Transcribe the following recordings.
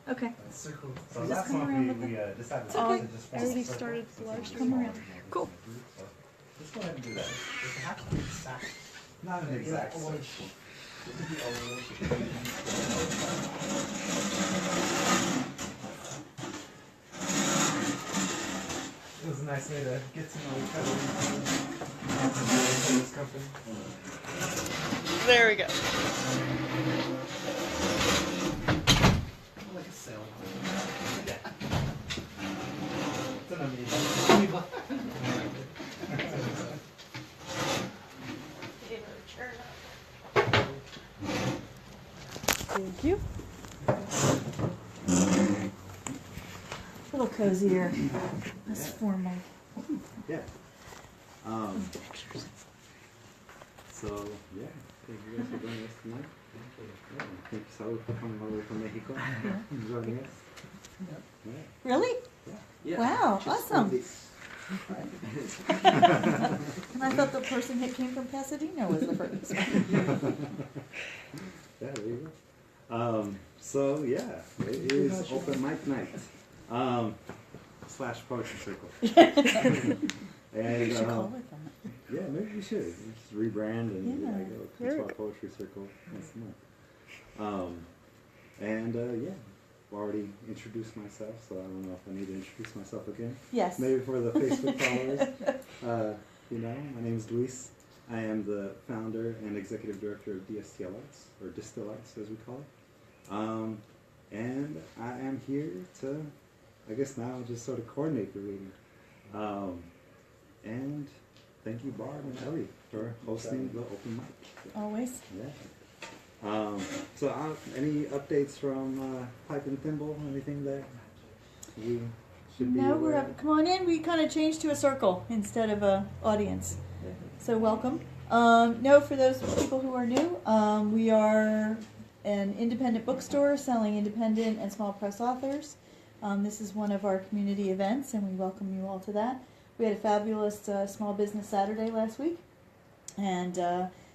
Okay. Circle. So Just last come month around we with decided Oh, to just I form a already circle started the since large we come were around. forming a Cool. group, so just go ahead and do that. It has to be exact. Not an exact circle. It could be It was a nice way to get to know each other and to know each other's company. There we go. Like a sail. It's an amoeba. Thank you. A little cozier. Less formal. Yeah. Pictures. So, yeah, thank you guys for joining us tonight. Yeah, thank you, Saul, for coming all the way from Mexico and joining us. Yeah. Really? Yeah. Wow, Just awesome. this. And I thought the person that came from Pasadena was the first. Yeah, there you go. So, yeah, it is open mic night. / poetry circle. And, You should call it that. yeah, maybe we should. We just rebrand and Yeah, go very to our good. poetry circle once a month. Yeah, I've already introduced myself, so I don't know if I need to introduce myself again. Yes. Maybe for the Facebook followers. My name is Luis. I am the founder and executive director of DSTL Arts, or DSTL Arts as we call it. And I am here to, I guess now, just sort of coordinate the reading. And thank you, Barb and Ellie, for hosting the open mic. Always. Yeah. Any updates from Pipe and Thimble? Anything that we should be No, aware of? come on in. We kind of changed to a circle instead of a audience. So welcome. No, for those people who are new, we are an independent bookstore selling independent and small press authors. This is one of our community events, and we welcome you all to that. We had a fabulous Small Business Saturday last week, and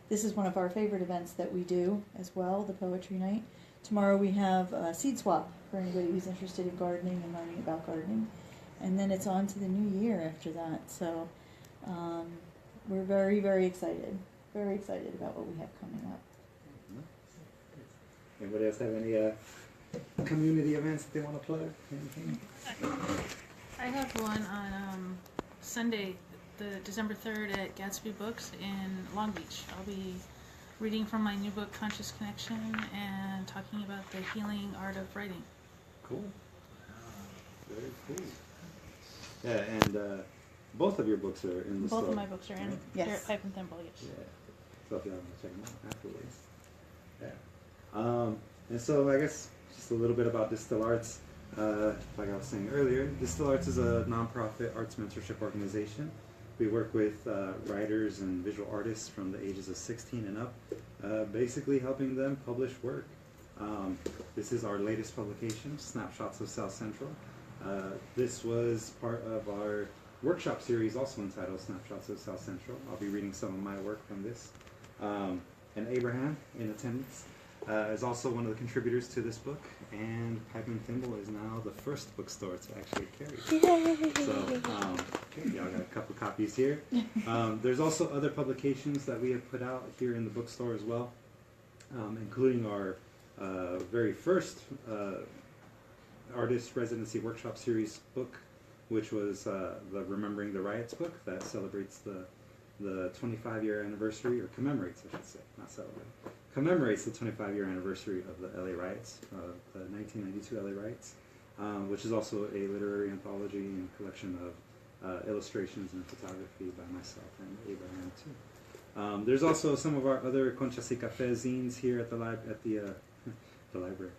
this is one of our favorite events that we do as well, the Poetry Night. Tomorrow we have a seed swap for anybody who's interested in gardening and learning about gardening. And then it's on to the new year after that. So we're very, very excited. Very excited about what we have coming up. Anybody else have any community events that they want to plug? Anything? I have one on Sunday, the December 3rd at Gatsby Books in Long Beach. I'll be reading from my new book, Conscious Connection, and talking about the healing art of writing. Cool. Very cool. Yeah, and both of your books are in the store. Both of my books are in. Right? Yes. They're at Pipe and Thimble, yes. Yeah. So if y'all want to check them out afterwards. Yeah. And so I guess just a little bit about DSTL Arts. Like I was saying earlier, DSTL Arts is a nonprofit arts mentorship organization. We work with writers and visual artists from the ages of 16 and up, basically helping them publish work. This is our latest publication, Snapshots of South Central. This was part of our workshop series, also entitled Snapshots of South Central. I'll be reading some of my work from this. And Abraham, in attendance, is also one of the contributors to this book, and Pipe and Thimble is now the first bookstore to actually carry it. So, y'all got a couple copies here. There's also other publications that we have put out here in the bookstore as well, including our very first Artist Residency Workshop Series book, which was the Remembering the Riots book that celebrates the 25-year anniversary, or commemorates, I should say, not celebrate, commemorates the 25-year anniversary of the LA riots, the 1992 LA riots, which is also a literary anthology and collection of illustrations and photography by myself and Abraham too. There's also some of our other Conchas y Café zines here at the library,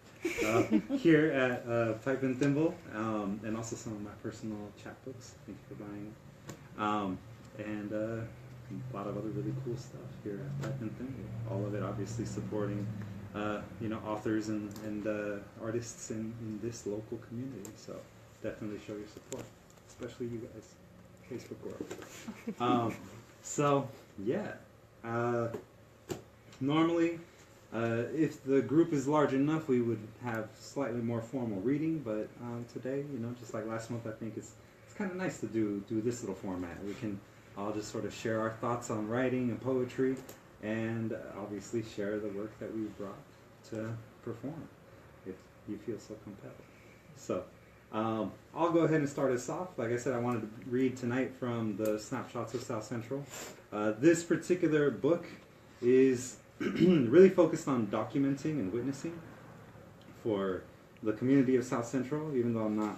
here at Pipe and Thimble, and also some of my personal chapbooks. Thank you for buying. And a lot of other really cool stuff here at Pipe and Thimble. All of it obviously supporting, authors and artists in this local community. So definitely show your support, especially you guys, Facebook world. So yeah, normally If the group is large enough, we would have slightly more formal reading, but today, just like last month, I think it's kind of nice to do this little format. We can all just sort of share our thoughts on writing and poetry, and obviously share the work that we brought to perform, if you feel so compelled. So I'll go ahead and start us off. Like I said, I wanted to read tonight from the Snapshots of South Central. This particular book is really focused on documenting and witnessing for the community of South Central. Even though I'm not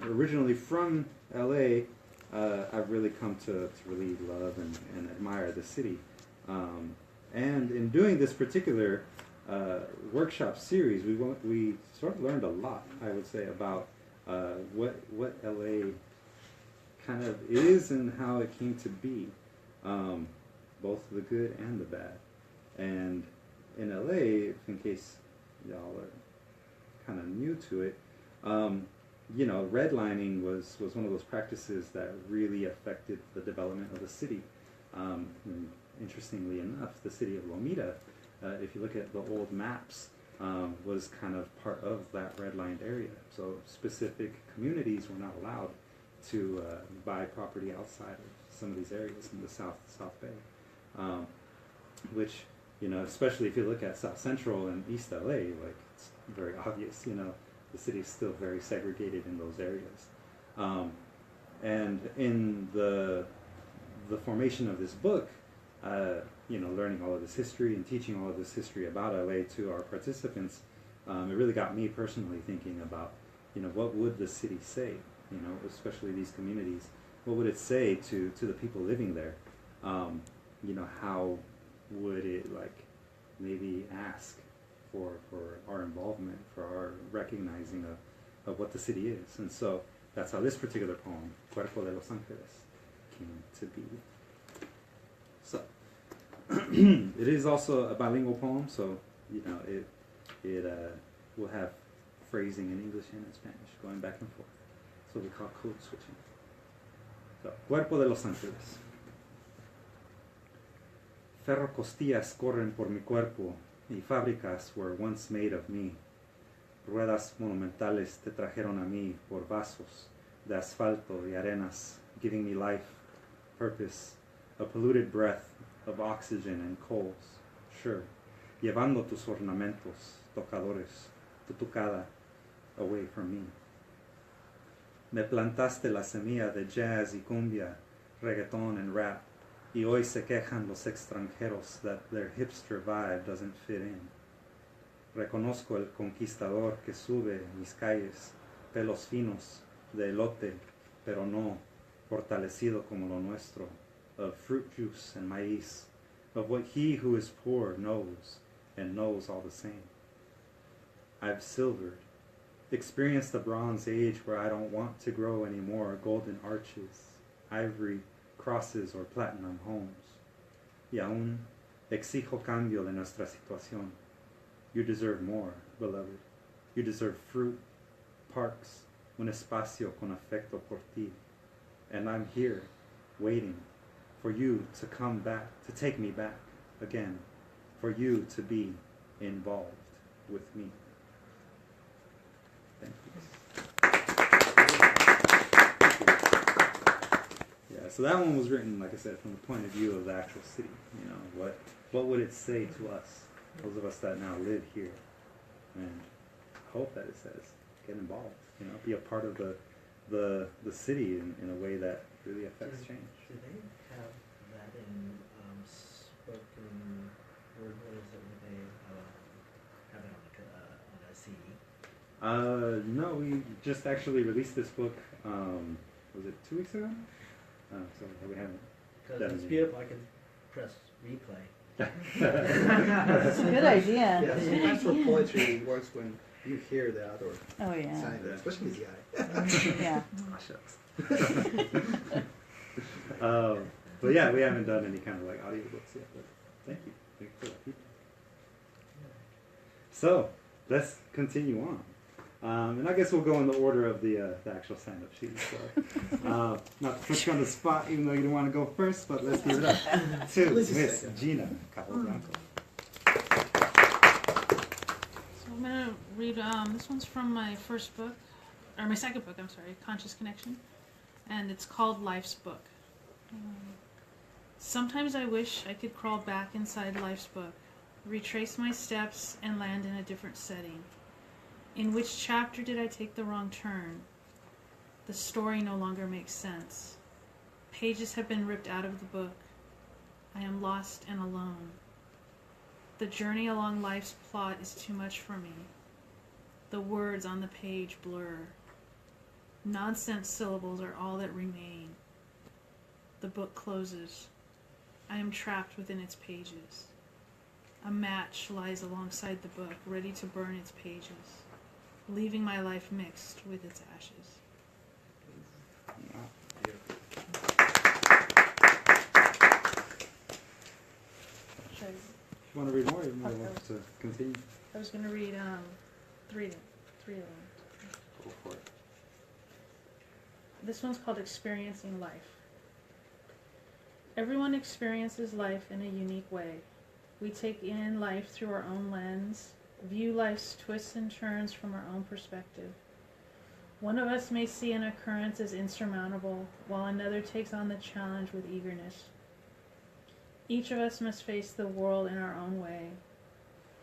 originally from LA, I've really come to really love and admire the city. And in doing this particular workshop series, we sort of learned a lot, I would say, about what LA kind of is and how it came to be, both the good and the bad. And in LA, in case y'all are kind of new to it, redlining was one of those practices that really affected the development of the city. And interestingly enough, the city of Lomita, if you look at the old maps, was kind of part of that redlined area. So specific communities were not allowed to buy property outside of some of these areas in the South Bay, which, especially if you look at South Central and East LA, like, it's very obvious, the city is still very segregated in those areas. And in the formation of this book, learning all of this history and teaching all of this history about LA to our participants, it really got me personally thinking about, what would the city say, especially these communities, what would it say to the people living there? How would it, maybe ask for our involvement, for our recognizing of what the city is? And so that's how this particular poem, Cuerpo de los Ángeles, came to be. So it is also a bilingual poem, so it will have phrasing in English and in Spanish, going back and forth. So we call code switching. So, Cuerpo de los Ángeles. Ferro costillas corren por mi cuerpo, y fábricas were once made of me. Ruedas monumentales te trajeron a mí por vasos de asfalto y arenas, giving me life, purpose, a polluted breath of oxygen and coals, sure, llevando tus ornamentos, tocadores, tu tocada, away from me. Me plantaste la semilla de jazz y cumbia, reggaeton and rap, y hoy se quejan los extranjeros that their hipster vibe doesn't fit in. Reconozco el conquistador que sube mis calles, pelos finos, de elote, pero no fortalecido como lo nuestro, of fruit juice and maíz, of what he who is poor knows, and knows all the same. I've silvered, experienced the Bronze Age where I don't want to grow any more golden arches, ivory crosses or platinum homes. Y aún exijo cambio de nuestra situación. You deserve more, beloved. You deserve fruit, parks, un espacio con afecto por ti. And I'm here, waiting for you to come back, to take me back again, for you to be involved with me. Thank you. Yeah, so that one was written, like I said, from the point of view of the actual city. What would it say to us, those of us that now live here? And I hope that it says, get involved, be a part of the city in a way that really affects change. Do they have that in spoken word? What is it? Would they have it on a CD? No, we just actually released this book, was it 2 weeks ago? So we haven't. Because it's beautiful. I can press replay. That's a good idea. Yeah, sometimes for poetry it works when you hear the other Oh yeah. side, especially this guy. Yeah. Oh, shucks. But yeah, we haven't done any kind of audiobooks yet, but thank you. Thank you for that feedback. So let's continue on. And I guess we'll go in the order of the actual stand-up sheet. So, not to put you on the spot, even though you don't want to go first, but let's give it up to Miss Gina Capobranco. I'm gonna read. This one's from my first book, or my second book. I'm sorry, Conscious Connection, and it's called Life's Book. Sometimes I wish I could crawl back inside life's book, retrace my steps, and land in a different setting. In which chapter did I take the wrong turn? The story no longer makes sense. Pages have been ripped out of the book. I am lost and alone. The journey along life's plot is too much for me. The words on the page blur. Nonsense syllables are all that remain. The book closes. I am trapped within its pages. A match lies alongside the book, ready to burn its pages, leaving my life mixed with its ashes. Should I- If you want to read more, you're more than welcome to continue. I was going to read three of them. Go for it. This one's called Experiencing Life. Everyone experiences life in a unique way. We take in life through our own lens, view life's twists and turns from our own perspective. One of us may see an occurrence as insurmountable, while another takes on the challenge with eagerness. Each of us must face the world in our own way.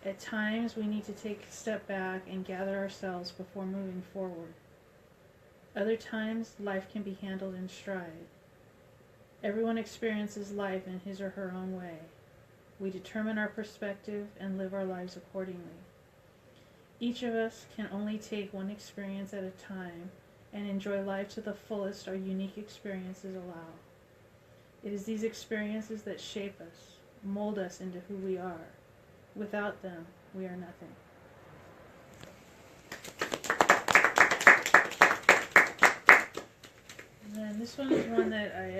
At times, we need to take a step back and gather ourselves before moving forward. Other times, life can be handled in stride. Everyone experiences life in his or her own way. We determine our perspective and live our lives accordingly. Each of us can only take one experience at a time and enjoy life to the fullest our unique experiences allow. It is these experiences that shape us, mold us into who we are. Without them, we are nothing. And then this one is one that I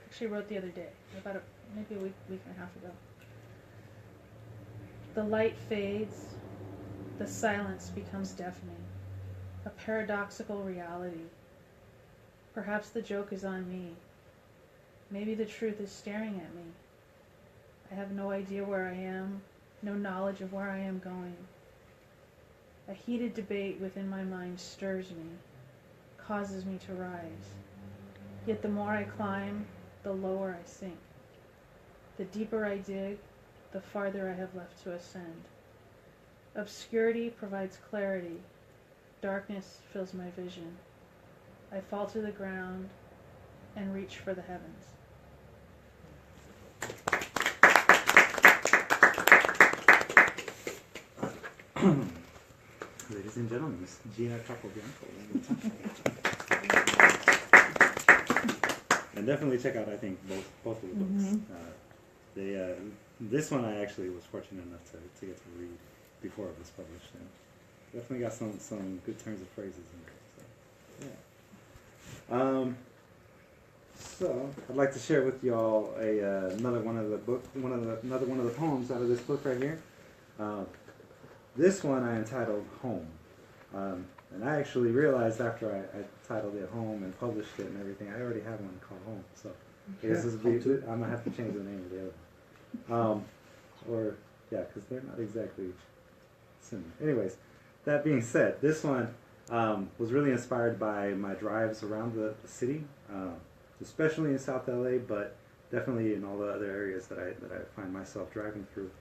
actually wrote the other day, about maybe a week and a half ago. The light fades, the silence becomes deafening, a paradoxical reality. Perhaps the joke is on me. Maybe the truth is staring at me. I have no idea where I am, no knowledge of where I am going. A heated debate within my mind stirs me, causes me to rise. Yet the more I climb, the lower I sink. The deeper I dig, the farther I have left to ascend. Obscurity provides clarity. Darkness fills my vision. I fall to the ground and reach for the heavens. Ladies and gentlemen, Miss Gina Capobianco. And definitely check out, I think, both of the books. This one I actually was fortunate enough to get to read before it was published. And definitely got some good turns of phrases in there. So, yeah. So I'd like to share with y'all another one of the poems out of this book right here. This one I entitled Home. And I actually realized after I titled it Home and published it and everything, I already have one called Home. So I guess I'm going to have to change the name of the other one. Because they're not exactly similar. Anyways, that being said, this one was really inspired by my drives around the city, especially in South LA, but definitely in all the other areas that I find myself driving through.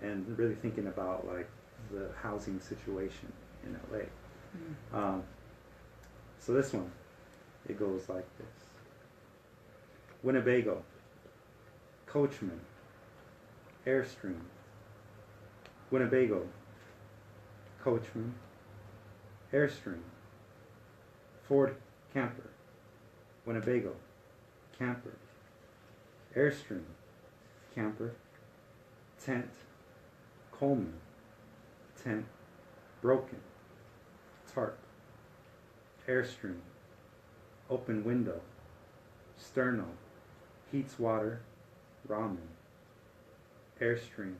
And really thinking about like the housing situation in LA. So this one, it goes like this. Winnebago, Coachman, Airstream. Winnebago, Coachman, Airstream. Ford camper, Winnebago, camper. Airstream, camper. Tent, Coleman, tent, broken, tarp, Airstream, open window, sterno, heats water, ramen, Airstream,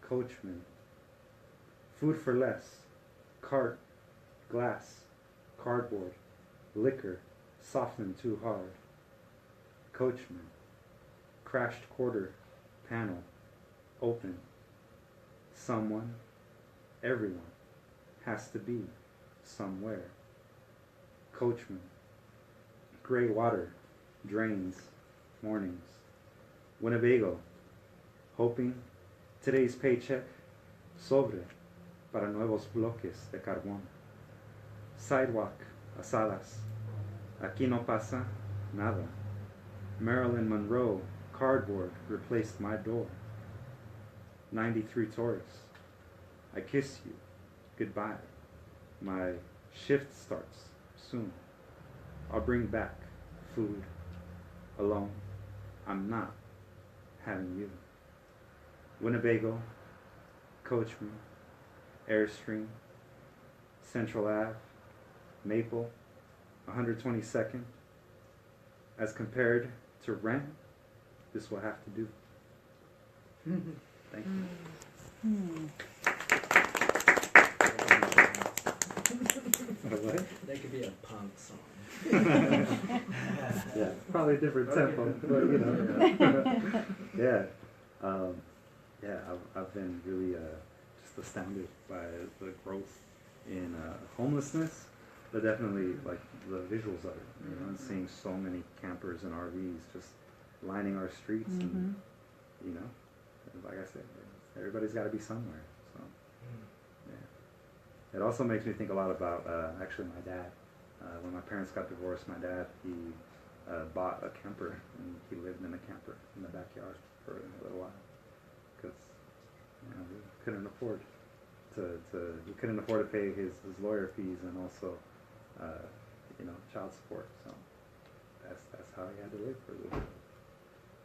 coachman, food for less, cart, glass, cardboard, liquor, softened too hard, coachman, crashed quarter, panel, open, someone, everyone has to be somewhere. Coachman, gray water, drains, mornings. Winnebago, hoping today's paycheck sobre para nuevos bloques de carbón. Sidewalk, asadas, aquí no pasa nada. Marilyn Monroe, cardboard replaced my door. 93 Taurus, I kiss you, goodbye. My shift starts soon. I'll bring back food. Alone, I'm not having you. Winnebago, Coachman, Airstream, Central Ave, Maple, 122nd. As compared to rent, this will have to do. Thank you. What? That could be a punk song. Yeah, probably a different tempo, but you know. Yeah, I've been really just astounded by the growth in homelessness, but definitely like the visuals of it. You know, and seeing so many campers and RVs just lining our streets, and you know, like I said, everybody's got to be somewhere. So yeah, it also makes me think a lot about actually my dad. When my parents got divorced, my dad, he bought a camper, and he lived in a camper in the backyard for a little while, because you know, he couldn't afford he couldn't afford to pay his lawyer fees and also you know, child support. So that's how he had to live for a little bit.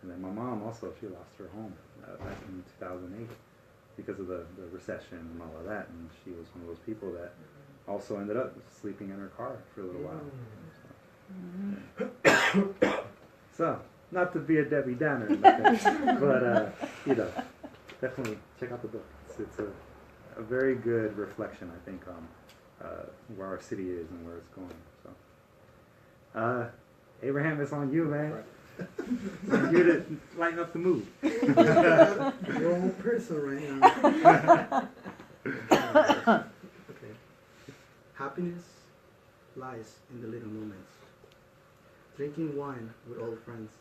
And then my mom also, she lost her home back in 2008 because of the recession and all of that, and she was one of those people that also ended up sleeping in her car for a little while. So, so not to be a Debbie Downer, but you know, definitely check out the book. It's a very good reflection, I think, on where our city is and where it's going. So, Abraham, it's on you, man. Right. You to lighten up the mood. Wrong person right now. Okay. Happiness lies in the little moments. Drinking wine with old friends,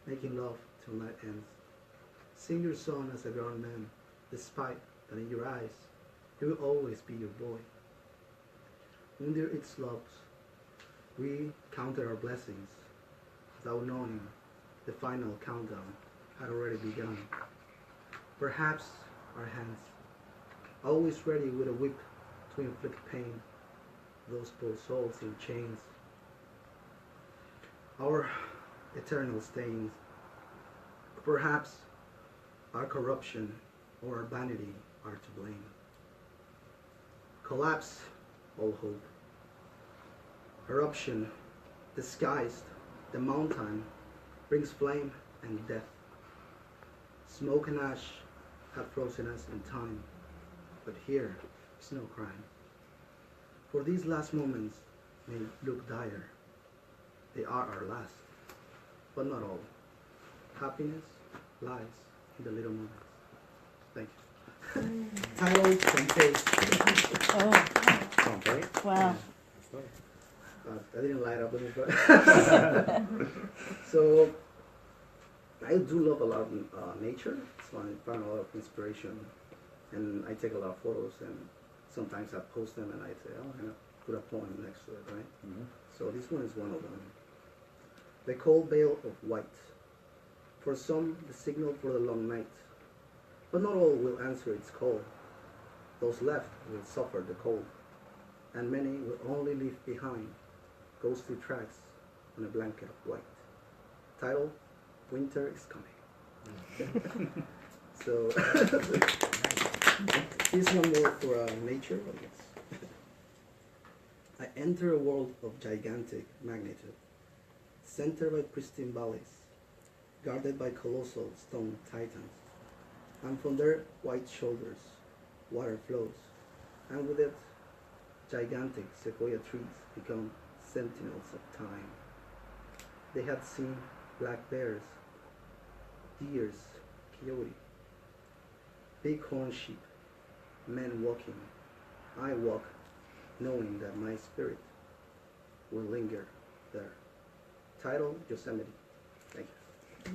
making love till night ends. Sing your song as a grown man, despite that in your eyes he will always be your boy. Under its slopes, we counted our blessings, without knowing the final countdown had already begun. Perhaps our hands, always ready with a whip to inflict pain, those poor souls in chains. Our eternal stains, perhaps our corruption or our vanity are to blame. Collapse all hope. Eruption, disguised, the mountain brings flame and death. Smoke and ash have frozen us in time, but here is no crime. For these last moments may look dire. They are our last, but not all. Happiness lies in the little moments. Thank you. Title, Pompeii. Oh, Pompeii? wow. I didn't light up with it, but so I do love a lot of nature. So I find a lot of inspiration, and I take a lot of photos, and sometimes I post them, and I say, oh, I'm gonna put a poem next to it, right? Mm-hmm. So this one is one of them. The cold veil of white. For some, the signal for the long night. But not all will answer its call. Those left will suffer the cold, and many will only leave behind ghostly tracks on a blanket of white. Title, Winter is Coming. So, this one more for nature, I guess. I enter a world of gigantic magnitude, centered by pristine valleys, guarded by colossal stone titans, and from their white shoulders, water flows, and with it, gigantic sequoia trees become sentinels of time. They had seen black bears, deers, coyote, bighorn sheep, men walking. I walk, knowing that my spirit will linger there. Title, Yosemite. Thank you.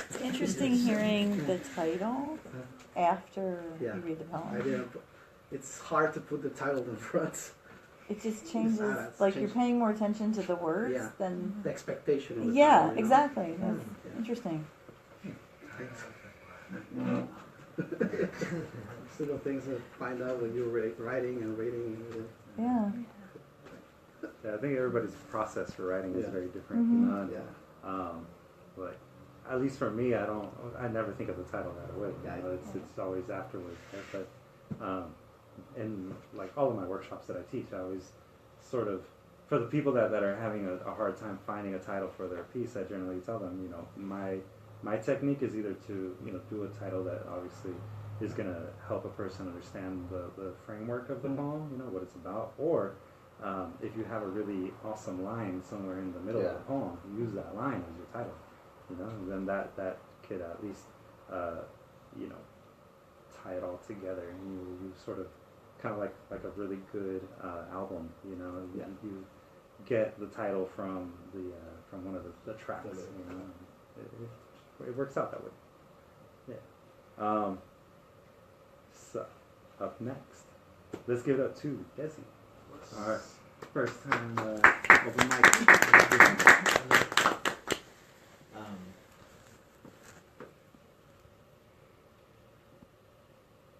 It's interesting hearing the title after Yeah. you read the I poem. didn't. It's hard to put the title in front. It just changes, It's like changed. you're paying more attention to the words Yeah. than. The expectation of the Yeah, title, you know? exactly. That's Yeah. interesting. Little things to find out when you're writing and reading. Yeah. Yeah, I think everybody's process for writing is Yeah. very different. Mhm. You know? Yeah. Like, at least for me, I never think of the title right away. Yeah. You know, it's always afterwards. Right? But in like all of my workshops that I teach, I always sort of, for the people that are having a hard time finding a title for their piece, I generally tell them, you know, my technique is either to, you know, do a title that obviously is going to help a person understand the framework of the poem, you know, what it's about, or if you have a really awesome line somewhere in the middle of the poem, use that line as your title, you know, and then that could at least, you know, tie it all together, and you sort of kind of like a really good album, you know, you get the title from one of the tracks, you know, it works out that way. Yeah. So up next, let's give it up to Desi. Our first time open mic.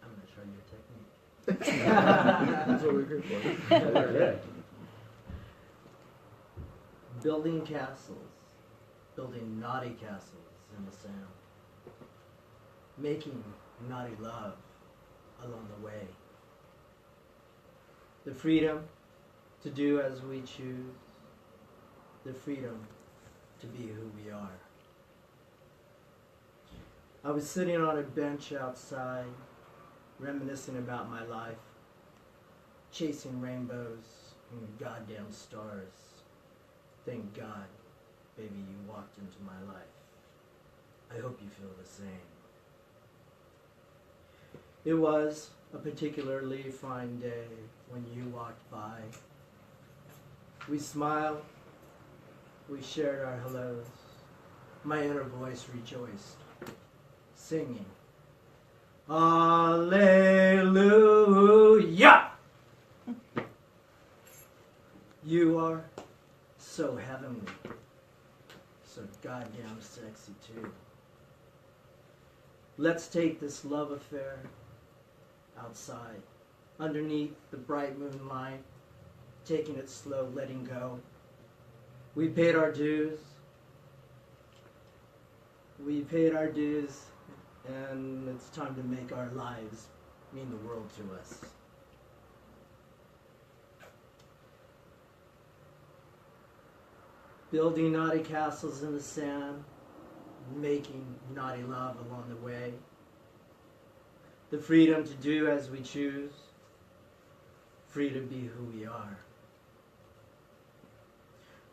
I'm gonna try your technique. That's what we're here for. Building castles, building naughty castles in the sand, making naughty love along the way. The freedom to do as we choose, the freedom to be who we are. I was sitting on a bench outside, reminiscing about my life, chasing rainbows and goddamn stars. Thank God, baby, you walked into my life. I hope you feel the same. It was a particularly fine day when you walked by. We smiled, we shared our hellos. My inner voice rejoiced, singing, Alleluia! You are so heavenly, so goddamn sexy too. Let's take this love affair outside, underneath the bright moonlight, taking it slow, letting go. We paid our dues. We paid our dues, and it's time to make our lives mean the world to us. Building naughty castles in the sand, making naughty love along the way. The freedom to do as we choose, free to be who we are.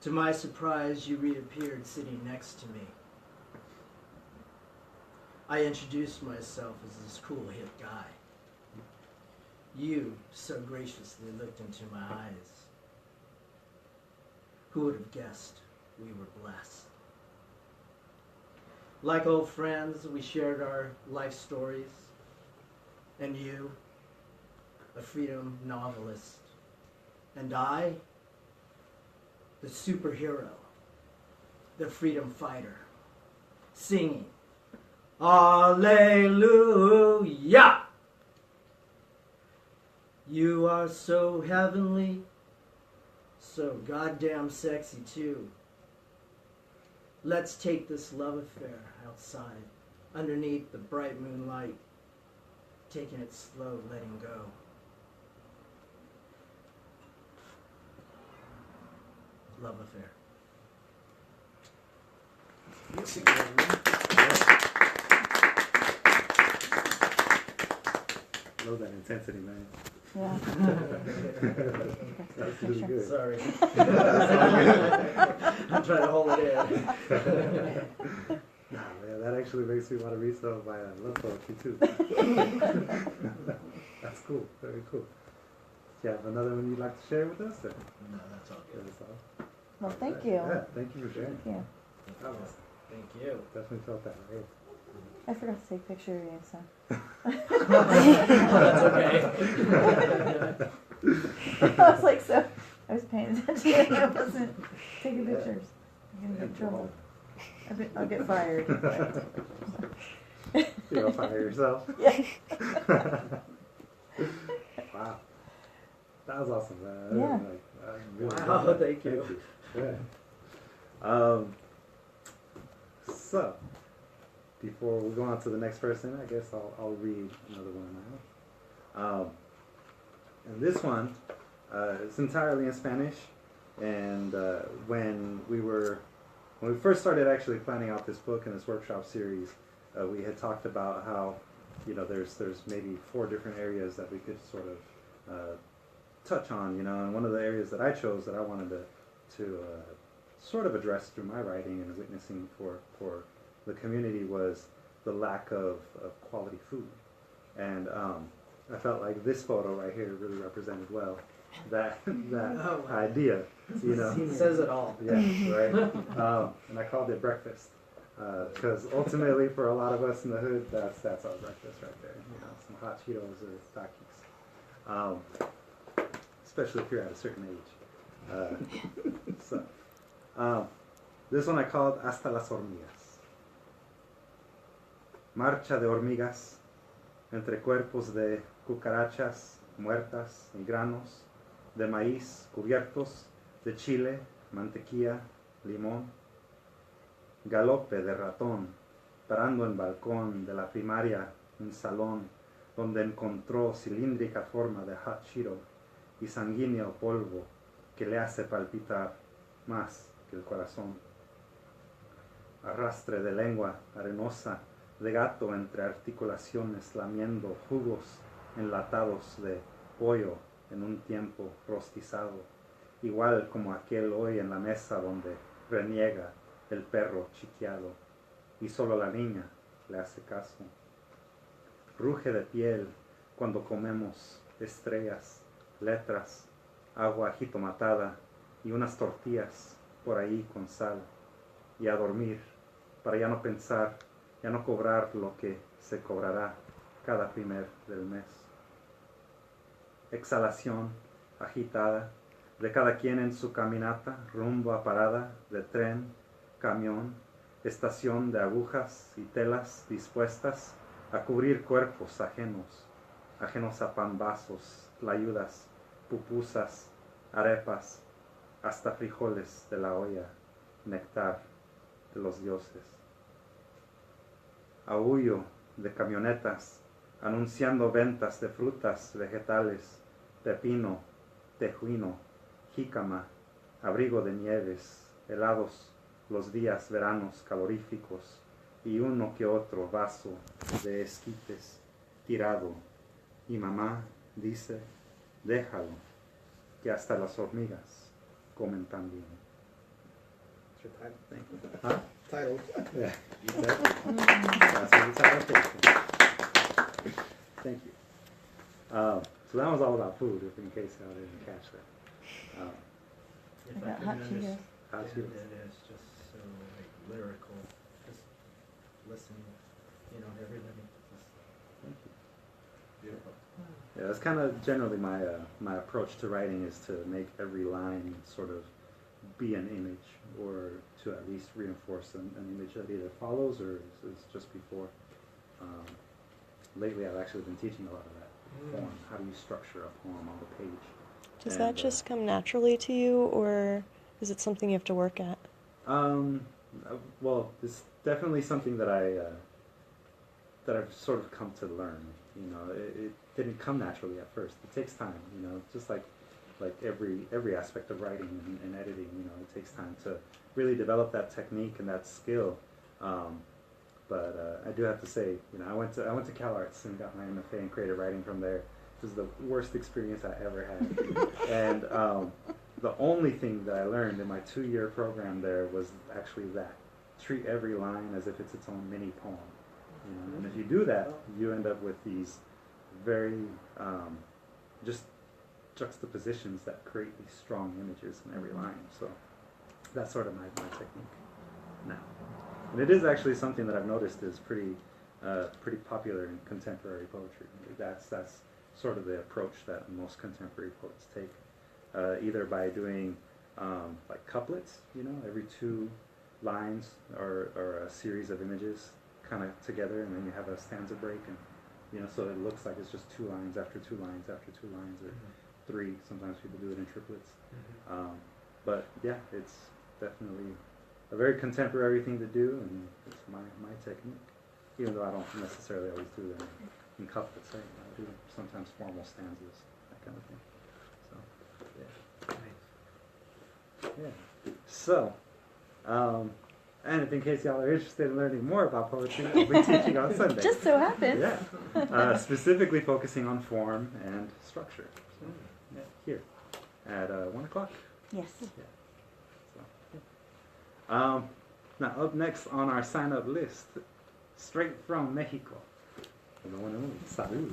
To my surprise, you reappeared sitting next to me. I introduced myself as this cool hip guy. You so graciously looked into my eyes. Who would have guessed we were blessed? Like old friends, we shared our life stories. And you, a freedom novelist. And I, the superhero, the freedom fighter, singing, Alleluia! You are so heavenly, so goddamn sexy too. Let's take this love affair outside, underneath the bright moonlight, taking it slow, letting go. Love affair. Love that intensity, man. Yeah. That's really good. Sorry. I'm trying to hold it in. Nah, man, that actually makes me want to read some of my love poetry too. That's cool. Very cool. Do you have another one you'd like to share with us? Or? No, that's all good. That's all? Well, thank Right. you. Yeah, thank you for sharing. Thank you. That was, Thank you. definitely felt that way. I forgot to take a picture of you, so. That's okay. I was like, so, I was paying attention. I wasn't taking pictures. I'm gonna get in trouble. I'll get fired. You'll fire yourself. Yeah. Wow. That was awesome, man. Yeah. I really Wow, love that. thank you. Yeah. So, before we go on to the next person, I guess I'll read another one of my own. And this one, it's entirely in Spanish. And when we first started actually planning out this book and this workshop series, we had talked about how, there's maybe 4 different areas that we could sort of touch on, and one of the areas that I chose that I wanted to sort of address through my writing and witnessing for the community was the lack of quality food. And I felt like this photo right here really represented well that Oh, wow. idea, Says it all. Yeah, right. And I called it breakfast because ultimately, for a lot of us in the hood, that's our breakfast right there. Some hot Cheetos or Takis, especially if you're at a certain age. This one I called Hasta las hormigas. Marcha de hormigas entre cuerpos de cucarachas muertas y granos de maíz cubiertos de chile, mantequilla, limón. Galope de ratón, parando en balcón de la primaria, un salón donde encontró cilíndrica forma de hot Cheeto y sanguíneo polvo que le hace palpitar más que el corazón. Arrastre de lengua arenosa de gato entre articulaciones lamiendo jugos enlatados de pollo en un tiempo rostizado, igual como aquel hoy en la mesa donde reniega el perro chiqueado y solo la niña le hace caso. Ruge de piel cuando comemos estrellas, letras, agua jitomatada y unas tortillas por ahí con sal, y a dormir para ya no pensar, ya no cobrar lo que se cobrará cada primer del mes. Exhalación agitada de cada quien en su caminata rumbo a parada de tren, camión, estación de agujas y telas dispuestas a cubrir cuerpos ajenos a pambazos, tlayudas, pupusas, arepas, hasta frijoles de la olla, néctar de los dioses. Aullo de camionetas anunciando ventas de frutas, vegetales, pepino, tejuino, jícama, abrigo de nieves, helados, los días veranos caloríficos y uno que otro vaso de esquites tirado. Y mamá dice, déjalo, que hasta las hormigas comen también. It's your title. Thank you. Huh? Title. Yeah. That's what it's all about. Thank you. So that was all about food, if in case I didn't catch that. If I got can hot understand- Cheetos. Hot Yeah, Cheetos. it is just so lyrical. Just listening, to everybody. Just Thank you. beautiful. Yeah, that's kind of generally my approach to writing, is to make every line sort of be an image, or to at least reinforce an image that either follows or is just before. Lately, I've actually been teaching a lot of that form. How do you structure a poem on the page? Does And, that just come naturally to you, or is it something you have to work at? Well, it's definitely something that I've sort of come to learn. It didn't come naturally at first. It takes time. Just like every aspect of writing and editing. It takes time to really develop that technique and that skill. But I do have to say, I went to CalArts and got my MFA in creative writing from there. It was the worst experience I ever had. And the only thing that I learned in my 2-year program there was actually that, treat every line as if it's its own mini poem. You know? And if you do that, you end up with these very just juxtapositions that create these strong images in every line. So that's sort of my technique now. And it is actually something that I've noticed is pretty popular in contemporary poetry. That's sort of the approach that most contemporary poets take, either by doing like couplets, you know, every 2 lines or a series of images kind of together, and then you have a stanza break, and you know, so it looks like it's just 2 lines after 2 lines after 2 lines, or 3. Sometimes people do it in triplets. But yeah, it's definitely a very contemporary thing to do, and it's my technique. Even though I don't necessarily always do them in couplets, I do sometimes formal stanzas, that kind of thing. So yeah. Yeah. So, and in case y'all are interested in learning more about poetry, I'll be teaching on Sunday. Just so happens. Yeah. Specifically focusing on form and structure. So, yeah, here at 1 o'clock. Yes. Yeah. So, yeah. Now, up next on our sign-up list, straight from Mexico, the one and only Salud.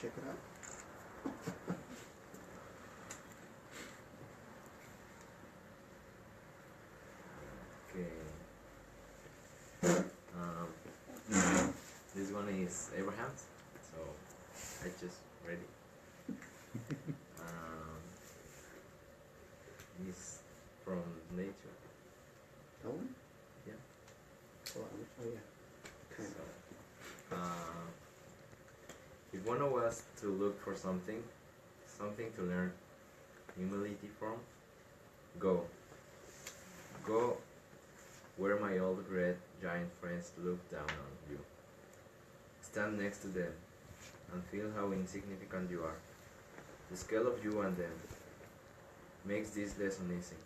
Check it out. Okay. This one is Abraham's, so I just read it. It's from nature. That one? Yeah. Oh yeah. Okay. So, if one was to look for something to learn humility from, go where my old red giant friends look down on you. Stand next to them and feel how insignificant you are. The scale of you and them makes this lesson easy.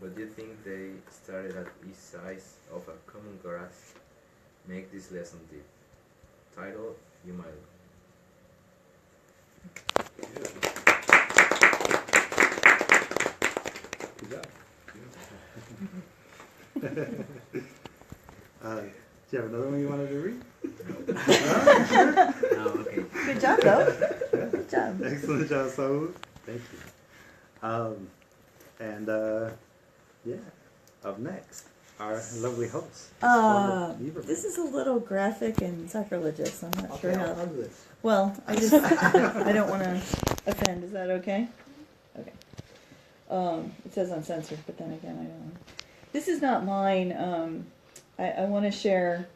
But you think they started at each size of a common grass? Make this lesson deep. Title, You Might. Good job. Do you have another one you wanted to read? No, okay. Good job, though. Good job. Excellent job, Saul. Thank you. And yeah, up next, our lovely host. This is a little graphic and sacrilegious. I'm not sure how. I'll do this. Well, I just I don't want to offend. Is that okay? Okay. It says uncensored, but then again, I don't know. This is not mine. I want to share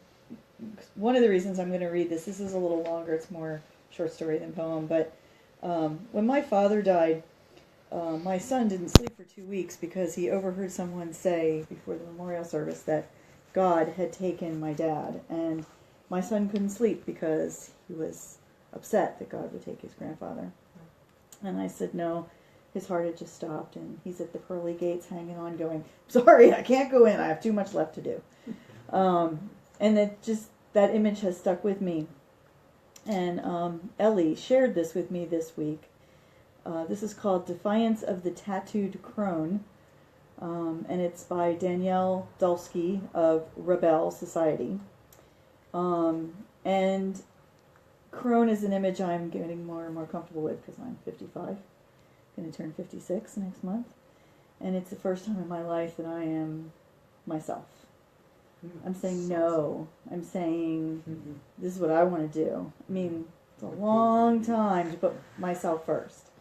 one of the reasons I'm going to read this. This is a little longer. It's more short story than poem. But when my father died, my son didn't sleep for 2 weeks because he overheard someone say before the memorial service that God had taken my dad. And my son couldn't sleep because he was upset that God would take his grandfather. And I said, no, his heart had just stopped. And he's at the pearly gates hanging on going, sorry, I can't go in. I have too much left to do. And that image has stuck with me. And Ellie shared this with me this week. This is called Defiance of the Tattooed Crone, and it's by Danielle Dulski of Rebel Society. And crone is an image I'm getting more and more comfortable with because I'm 55, going to turn 56 next month, and it's the first time in my life that I am myself. I'm saying no. I'm saying this is what I want to do. I mean, it's a long time to put myself first.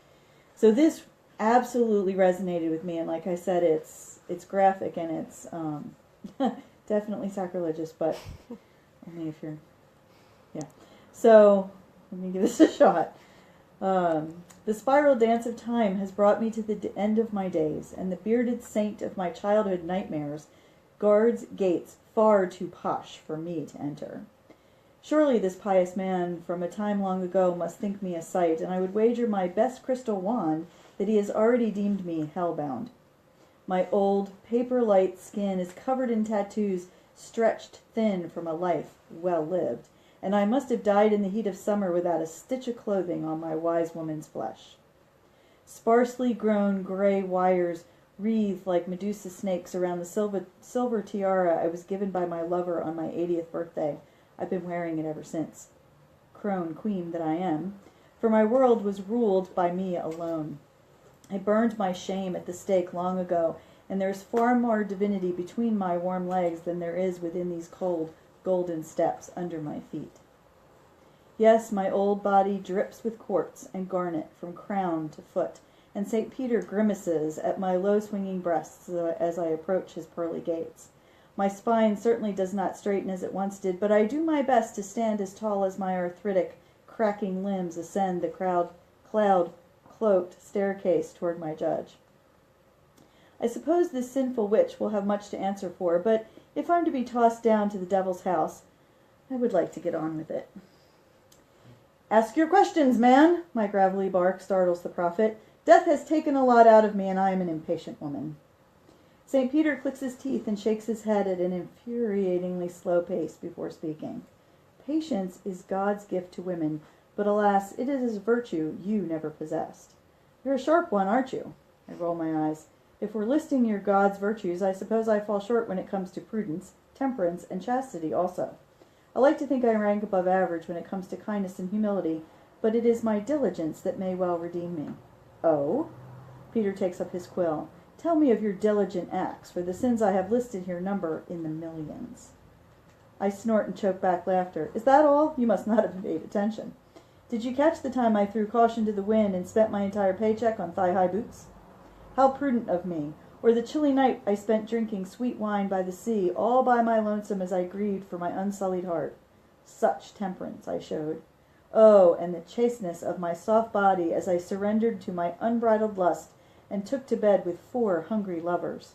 So this absolutely resonated with me, and like I said, it's graphic and it's definitely sacrilegious, but only if you're, yeah. So let me give this a shot. The spiral dance of time has brought me to the end of my days, and the bearded saint of my childhood nightmares guards gates far too posh for me to enter. Surely this pious man from a time long ago must think me a sight, and I would wager my best crystal wand that he has already deemed me hellbound. My old paper-light skin is covered in tattoos stretched thin from a life well lived, and I must have died in the heat of summer without a stitch of clothing on my wise woman's flesh. Sparsely grown gray wires wreathed like Medusa snakes around the silver tiara I was given by my lover on my 80th birthday. I've been wearing it ever since. Crone queen that I am, for my world was ruled by me alone. I burned my shame at the stake long ago, and there is far more divinity between my warm legs than there is within these cold, golden steps under my feet. Yes, my old body drips with quartz and garnet from crown to foot, and St. Peter grimaces at my low-swinging breasts as I approach his pearly gates. My spine certainly does not straighten as it once did, but I do my best to stand as tall as my arthritic, cracking limbs ascend the cloud-cloaked staircase toward my judge. I suppose this sinful witch will have much to answer for, but if I'm to be tossed down to the devil's house, I would like to get on with it. "Ask your questions, man," my gravelly bark startles the prophet. "Death has taken a lot out of me, and I am an impatient woman." St. Peter clicks his teeth and shakes his head at an infuriatingly slow pace before speaking. Patience is God's gift to women, but alas, it is a virtue you never possessed. You're a sharp one, aren't you? I roll my eyes. If we're listing your God's virtues, I suppose I fall short when it comes to prudence, temperance, and chastity also. I like to think I rank above average when it comes to kindness and humility, but it is my diligence that may well redeem me. Oh? Peter takes up his quill. Tell me of your diligent acts, for the sins I have listed here number in the millions. I snort and choke back laughter. Is that all? You must not have paid attention. Did you catch the time I threw caution to the wind and spent my entire paycheck on thigh-high boots? How prudent of me. Or the chilly night I spent drinking sweet wine by the sea, all by my lonesome as I grieved for my unsullied heart. Such temperance I showed. Oh, and the chasteness of my soft body as I surrendered to my unbridled lust and took to bed with 4 hungry lovers.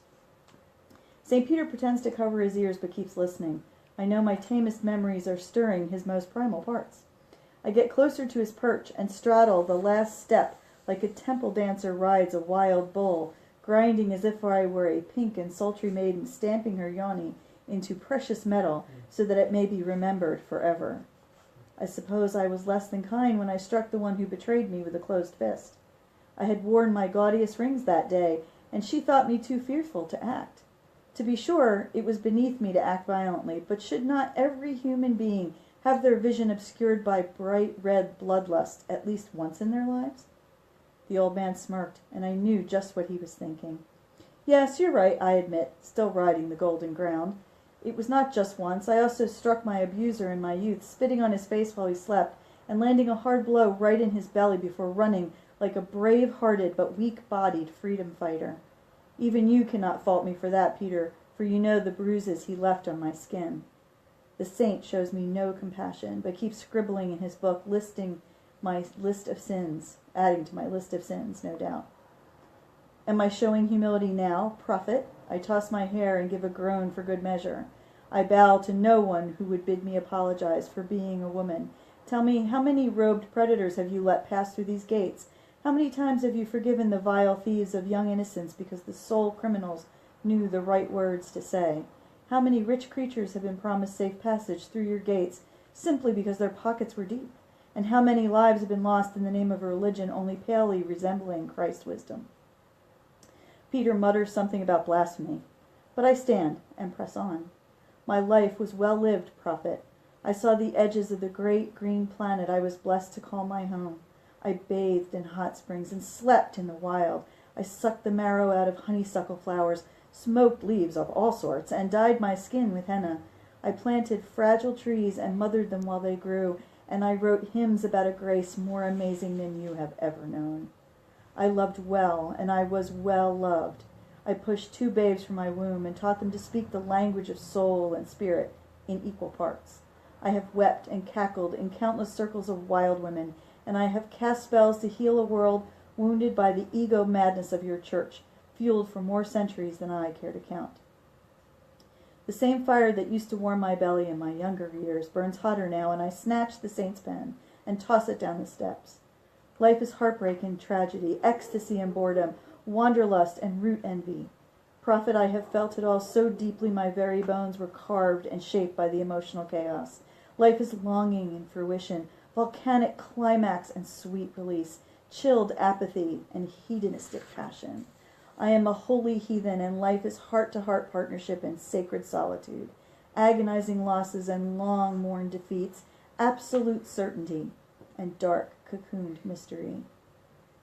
St. Peter pretends to cover his ears but keeps listening. I know my tamest memories are stirring his most primal parts. I get closer to his perch and straddle the last step like a temple dancer rides a wild bull, grinding as if I were a pink and sultry maiden stamping her yoni into precious metal so that it may be remembered forever. I suppose I was less than kind when I struck the one who betrayed me with a closed fist. I had worn my gaudiest rings that day, and she thought me too fearful to act. To be sure, it was beneath me to act violently, but should not every human being have their vision obscured by bright red bloodlust at least once in their lives? The old man smirked, and I knew just what he was thinking. Yes, you're right, I admit, still riding the golden ground. It was not just once. I also struck my abuser in my youth, spitting on his face while he slept, and landing a hard blow right in his belly before running like a brave-hearted but weak-bodied freedom fighter. Even you cannot fault me for that, Peter, for you know the bruises he left on my skin. The saint shows me no compassion, but keeps scribbling in his book, listing my list of sins, adding to my list of sins, no doubt. Am I showing humility now, prophet? I toss my hair and give a groan for good measure. I bow to no one who would bid me apologize for being a woman. Tell me, how many robed predators have you let pass through these gates? How many times have you forgiven the vile thieves of young innocence because the sole criminals knew the right words to say? How many rich creatures have been promised safe passage through your gates simply because their pockets were deep? And how many lives have been lost in the name of a religion only palely resembling Christ's wisdom? Peter mutters something about blasphemy, but I stand and press on. My life was well lived, prophet. I saw the edges of the great green planet I was blessed to call my home. I bathed in hot springs and slept in the wild. I sucked the marrow out of honeysuckle flowers, smoked leaves of all sorts, and dyed my skin with henna. I planted fragile trees and mothered them while they grew, and I wrote hymns about a grace more amazing than you have ever known. I loved well, and I was well loved. I pushed 2 babes from my womb and taught them to speak the language of soul and spirit in equal parts. I have wept and cackled in countless circles of wild women, and I have cast spells to heal a world wounded by the ego madness of your church, fueled for more centuries than I care to count. The same fire that used to warm my belly in my younger years burns hotter now, and I snatch the saint's pen and toss it down the steps. Life is heartbreak and tragedy, ecstasy and boredom, wanderlust and root envy. Prophet, I have felt it all so deeply my very bones were carved and shaped by the emotional chaos. Life is longing and fruition, volcanic climax and sweet release, chilled apathy and hedonistic passion. I am a holy heathen, and life is heart-to-heart partnership and sacred solitude, agonizing losses and long-mourned defeats, absolute certainty, and dark, cocooned mystery.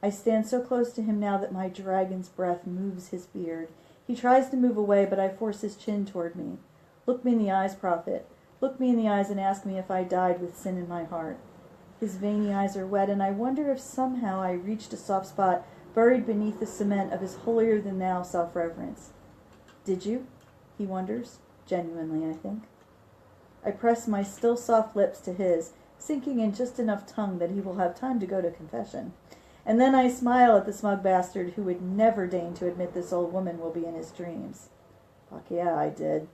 I stand so close to him now that my dragon's breath moves his beard. He tries to move away, but I force his chin toward me. Look me in the eyes, prophet. Look me in the eyes and ask me if I died with sin in my heart. His veiny eyes are wet, and I wonder if somehow I reached a soft spot buried beneath the cement of his holier-than-thou self-reverence. Did you? He wonders, genuinely, I think. I press my still soft lips to his, sinking in just enough tongue that he will have time to go to confession. And then I smile at the smug bastard who would never deign to admit this old woman will be in his dreams. Fuck yeah, I did.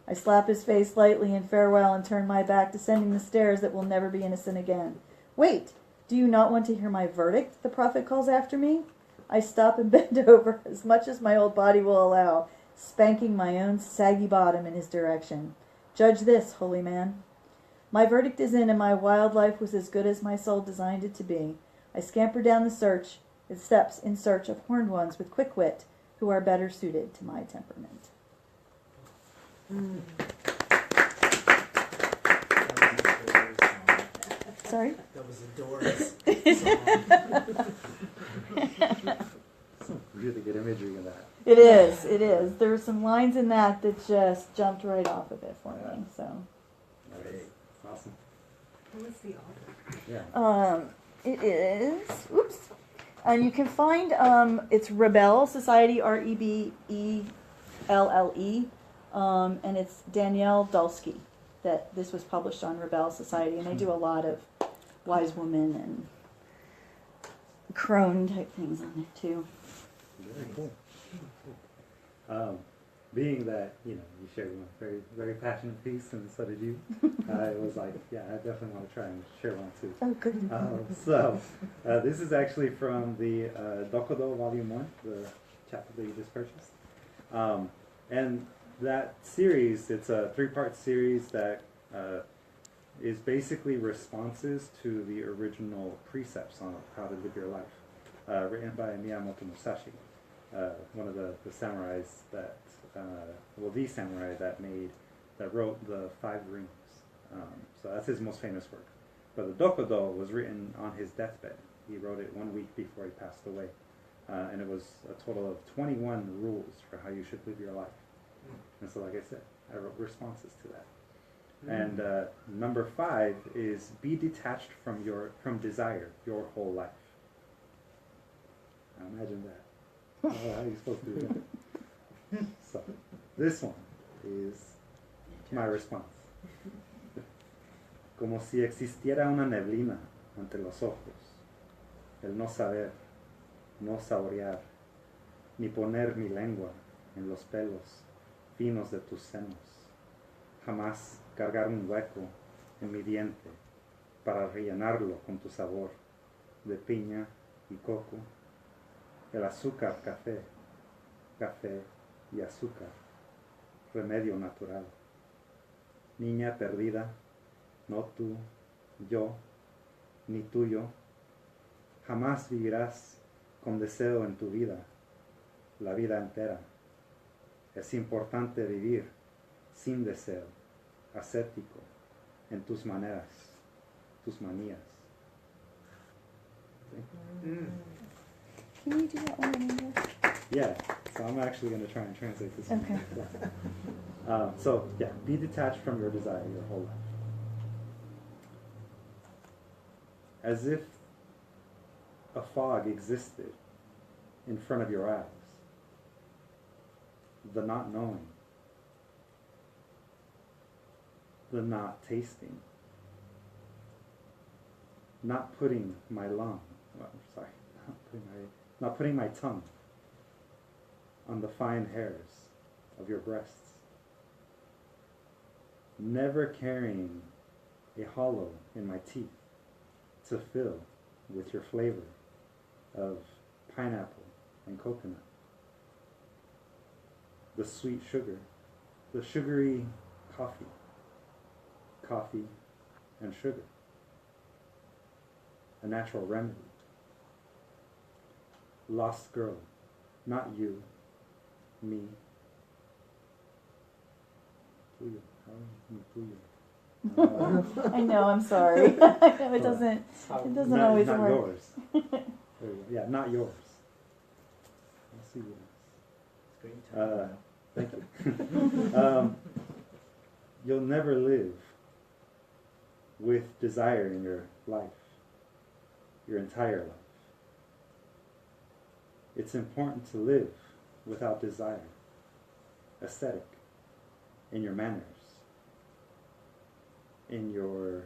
I slap his face lightly in farewell and turn my back, descending the stairs that will never be innocent again. Wait! Do you not want to hear my verdict? The prophet calls after me. I stop and bend over as much as my old body will allow, spanking my own saggy bottom in his direction. Judge this, holy man. My verdict is in, and my wild life was as good as my soul designed it to be. I scamper down the steps in search of horned ones with quick wit, who are better suited to my temperament. Sorry? That was the Doors song. Some really good imagery in that. It is, it is. There were some lines in that just jumped right off of it for me, so. Great. Awesome. Who was the author? Yeah. It is, oops, and you can find, it's Rebelle Society, Rebelle, and it's Danielle Dulski, that this was published on Rebelle Society, and they do a lot of wise woman and crone type things on it too. Very cool. Being that, you shared one very, very passionate piece, and so did you, it was like, yeah, I definitely want to try and share one too. Oh, good. This is actually from the Dokudo Volume 1, the chapter that you just purchased. And that series, it's a 3-part series that is basically responses to the original precepts on how to live your life, written by Miyamoto Musashi, one of the samurais that, the samurai that wrote the 5 Rings. So that's his most famous work. But the Dokudo was written on his deathbed. He wrote it 1 week before he passed away. And it was a total of 21 rules for how you should live your life. And so, like I said, I wrote responses to that. And number 5 is be detached from desire your whole life. Now imagine that. How are you supposed to do that? So, this one is my response. Como si existiera una neblina ante los ojos, el no saber, no saborear, ni poner mi lengua en los pelos finos de tus senos, jamás cargar un hueco en mi diente para rellenarlo con tu sabor de piña y coco, el azúcar café y azúcar, remedio natural. Niña perdida, no tú, yo, ni tuyo, jamás vivirás con deseo en tu vida, la vida entera. Es importante vivir sin deseo, ascético, en tus maneras, tus manías. ¿Sí? Can you do that one in English? Yeah, so I'm actually going to try and translate this Okay. one. Be detached from your desire your whole life. As if a fog existed in front of your eyes. The not knowing. The not tasting. Not putting my not putting my tongue on the fine hairs of your breasts. Never carrying a hollow in my teeth to fill with your flavor of pineapple and coconut. The sweet sugar, the sugary coffee and sugar. A natural remedy. Lost girl, not you, me. Tuyo. I know, I'm sorry. I know it doesn't always not work. yours. There you go. Yeah, not yours. Let's see what else. Thank you. You'll never live with desire in your life, your entire life. It's important to live without desire, aesthetic, in your manners, in your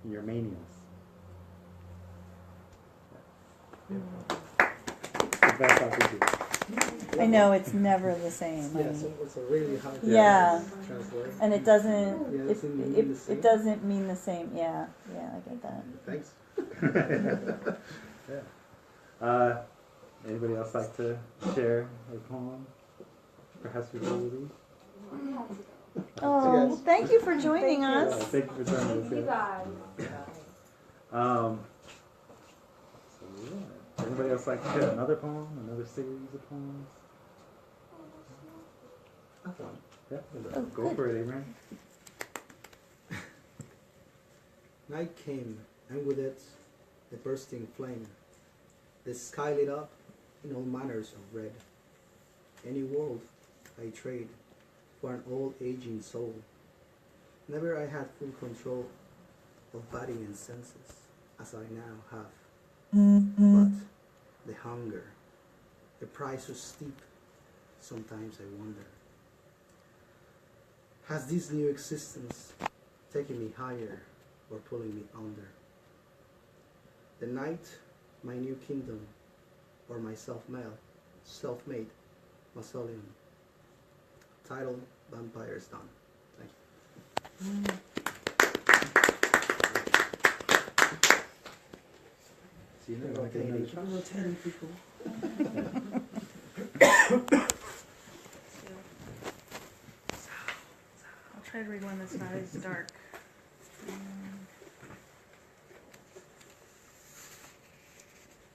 manias. That's how we do. I know it's never the same. Yeah, so it's a really hard Yeah. to translate. And it doesn't. Yeah, it doesn't mean the same. It doesn't mean the same. Yeah, I get that. Thanks. Yeah. Anybody else like to share a poem? Perhaps we go with these? Oh, Yes. thank you for joining us. Thank you for joining us. You Yeah. guys. So yeah. Anybody else like to share another poem? Another series of poems? Yeah. Oh, Go good. for it, Abraham. Night came, and with it, a bursting flame. The sky lit up in all manners of red. Any world I trade for an old aging soul. Never I had full control of body and senses, as I now have. But the hunger, the price so steep, sometimes I wonder. Has this new existence taken me higher or pulling me under? The night, my new kingdom, or my self-made mausoleum. Title, Vampire's Done. Thank you. See, you know, like another shot. Rotating people. I'll try to read one that's not as dark.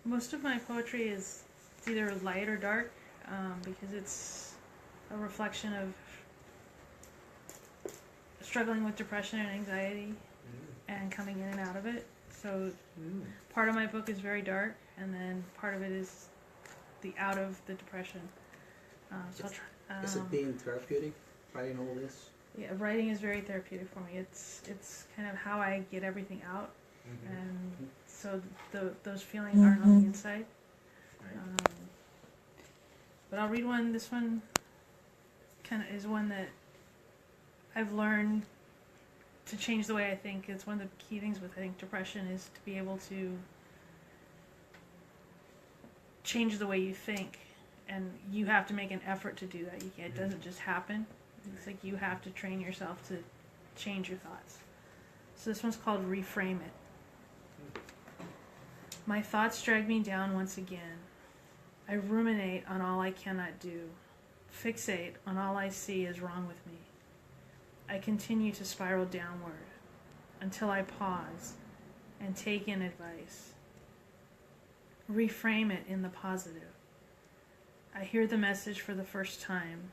Most of my poetry is either light or dark because it's a reflection of struggling with depression and anxiety and coming in and out of it. So part of my book is very dark, and then part of it is the out of the depression. So I'll try. Is it being therapeutic, writing all this? Yeah, writing is very therapeutic for me. It's kind of how I get everything out, and so those feelings aren't on the inside. But I'll read one. This one kind of is one that I've learned to change the way I think. It's one of the key things with, I think, depression is to be able to change the way you think, and you have to make an effort to do that. It doesn't just happen. It's like you have to train yourself to change your thoughts. So this one's called Reframe It. My thoughts drag me down once again. I ruminate on all I cannot do, fixate on all I see is wrong with me. I continue to spiral downward until I pause and take in advice. Reframe it in the positive. I hear the message for the first time.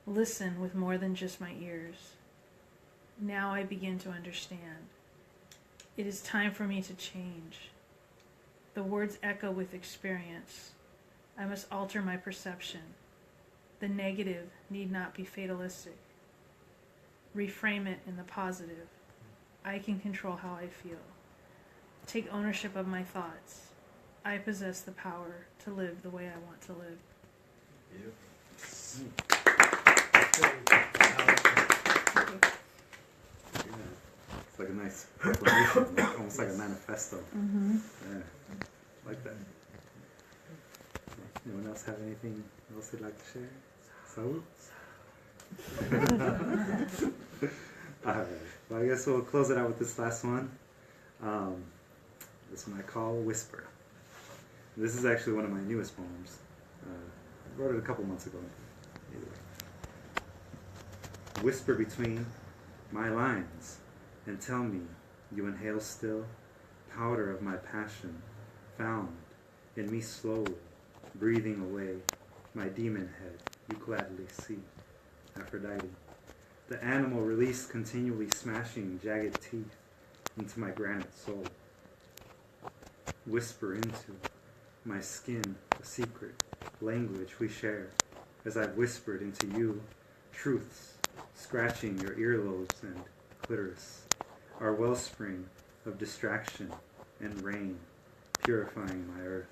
Listen with more than just my ears. Now I begin to understand. It is time for me to change. The words echo with experience. I must alter my perception. The negative need not be fatalistic. Reframe it in the positive. I can control how I feel. Take ownership of my thoughts. I possess the power to live the way I want to live. It's like a nice proclamation, almost like a manifesto. Yeah, like that. Anyone else have anything else they'd like to share? So? Alright, well I guess we'll close it out with this last one. This one I call Whisper. This is actually one of my newest poems. I wrote it a couple months ago. Whisper between my lines and tell me you inhale still, powder of my passion, found in me slowly, breathing away my demon head you gladly see. Aphrodite, the animal released continually smashing jagged teeth into my granite soul. Whisper into my skin a secret language we share as I've whispered into you truths, scratching your earlobes and clitoris, our wellspring of distraction and rain, purifying my earth.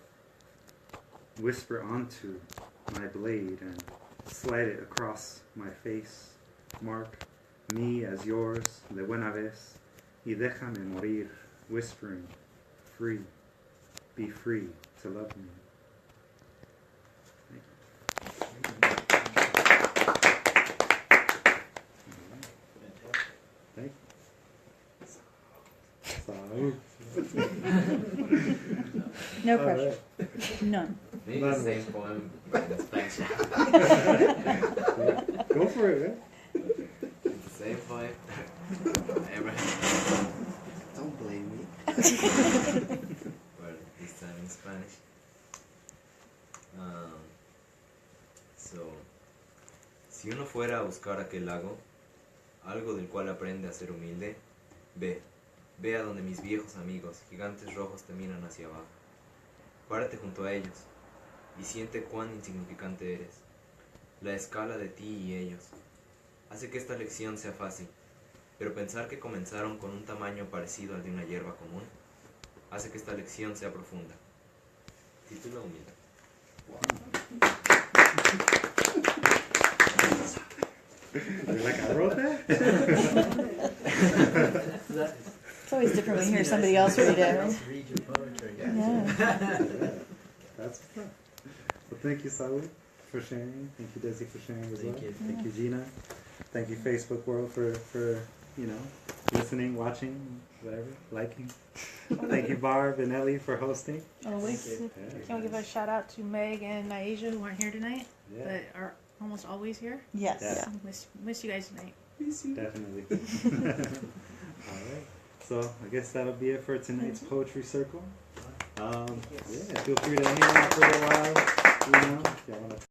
Whisper onto my blade and slide it across my face. Mark me as yours de buena vez y déjame morir, whispering, free, be free to love me. Thank you. No pressure. None. Maybe the same poem in Spanish. Go for it, man. It's the same poem I ever had. Don't blame me. Well, this time in Spanish. So, si uno fuera a buscar aquel lago, algo del cual aprende a ser humilde, ve a donde mis viejos amigos, gigantes rojos, te miran hacia abajo. Párate junto a ellos y siente cuán insignificante eres. La escala de ti y ellos hace que esta lección sea fácil, pero pensar que comenzaron con un tamaño parecido al de una hierba común hace que esta lección sea profunda. Título humilde. You're like, I wrote that? It's always different when you hear somebody else read it. Right? Read your poetry. Yeah. That's fun. Well, thank you, Saul, for sharing. Thank you, Desi, for sharing as well. Thank you. Thank you, Gina. Thank you, Facebook world, for listening, watching, whatever, liking. Thank you, Barb and Ellie, for hosting. Always. Yeah. Can we give a shout out to Meg and Naisha who aren't here tonight, Yeah. but are almost always here? Yes. Yeah. Miss you guys tonight. Definitely. All right. So I guess that'll be it for tonight's poetry circle. Yeah, feel free to hang out for a while. If y'all want to